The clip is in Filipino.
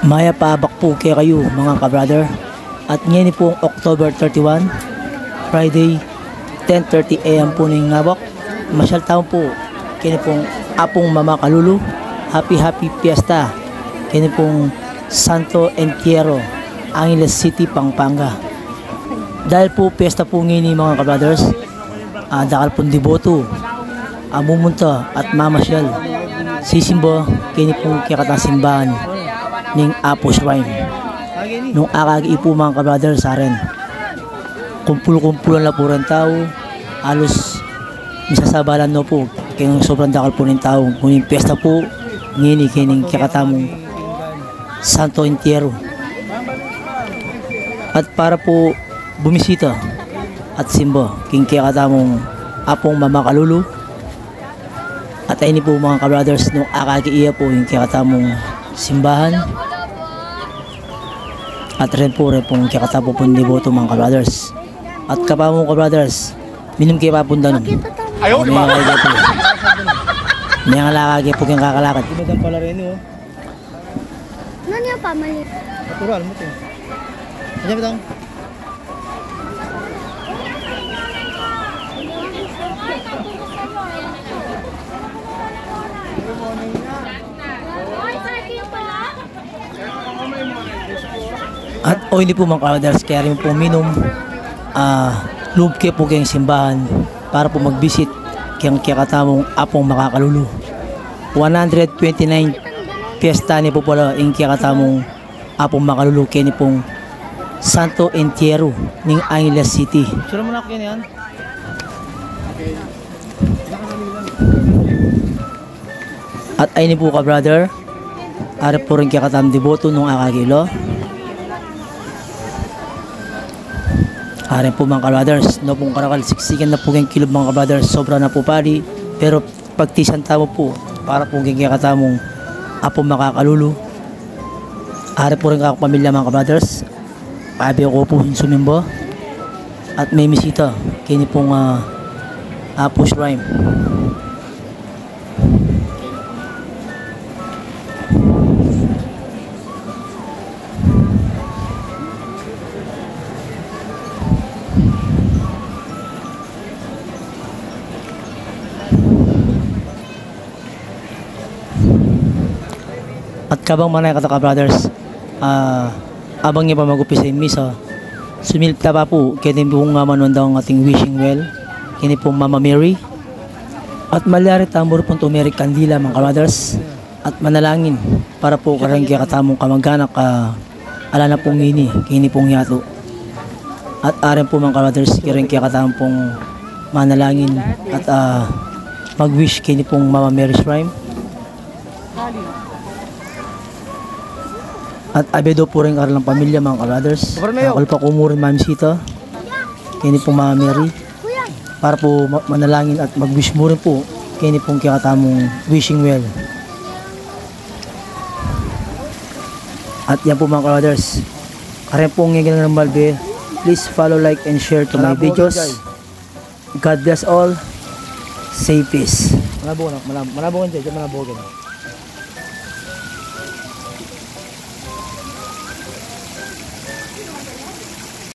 Maya paabak po kayo mga ka-brother. At ngayon po October 31, Friday, 10:30 AM po ng ngabak. Masyal taon po kini pong apong Mama Kalulu. Happy Fiesta kini pong Santo Entierro, Angeles City, Pampanga. Dahil po piyesta po ngayon mga ka-brothers, dakal pong deboto mumunta at mamasyal sisimba kini pong kikatang simbahan ning Apo Shrine. Nung akagi po mga ka-brothers sa rin, kumpul-kumpulan na po rin tao, halos misasabalan no po kaya sobrang dakal po ng tao. Ngunit piyesta po ngini kining kikatamong Santo Entierro. At para po bumisita at simba king kikatamong Apong Mama Kalulu. At ayun po mga ka-brothers, nung akagiiya po yung kikatamong simbahan. At rin pong kikatapo po deboto mga ka-brothers. At kapamong ka-brothers, minum kayo papunda nun. Ayaw, di ba? May nga lakagi po kayong kakalakad. Ibadan pala rin yun. Ano yung pamali? Natural mo ito. Ano ba ito? At o hindi po mga ka-brothers, kaya rin po minum loob kayo po kayong simbahan para po mag-visit kayang kikatamong Apong Makakalulu. 129 fiesta ni po pala yung kikatamong Apong Makalulu kaya ni pong Santo Entierro ng Angeles City. Sura mo na ako yan. At ayun po ka-brother, ari po rin kikatamong deboto nung akagilo. Arin po mga ka-brothers, no pong karakal, siksikan na po kayong kilob mga ka-brothers, sobra na po pali, pero pagtisan tamo po, para po kayong katamong Apong Makakalulu. Arin po rin kakapamilya mga ka-brothers, pabi ko po yung sumimbo, at may misita, kini pong Apo Shrine. At kabang manay kata ka-brothers, abang niya pa mag-upisa yung misa, sumilta pa po, kaya po nga manon daw ang ating wishing well, kini po Mama Mary. At malyari tambor po tumeri kandila mga ka-brothers, at manalangin para po karang kaya katamong kamag-anak, ala na pong kini pong yato. At arin po mga ka-brothers, karang kaya katamong pong manalangin at mag-wish kini pong Mama Mary Shrine. At abedo po rin karalang pamilya mga ka-brothers. Akal pa kumurin mamisita. Kini pong Mama Mary. Para po manalangin at mag-wish mo rin po. Kini pong kikatamong wishing well. At yan po mga ka-brothers. Karen po ngayon ng Malbe. Please follow, like, and share to my videos. God bless all. Say peace. Malabo ka dyan, malabo ka.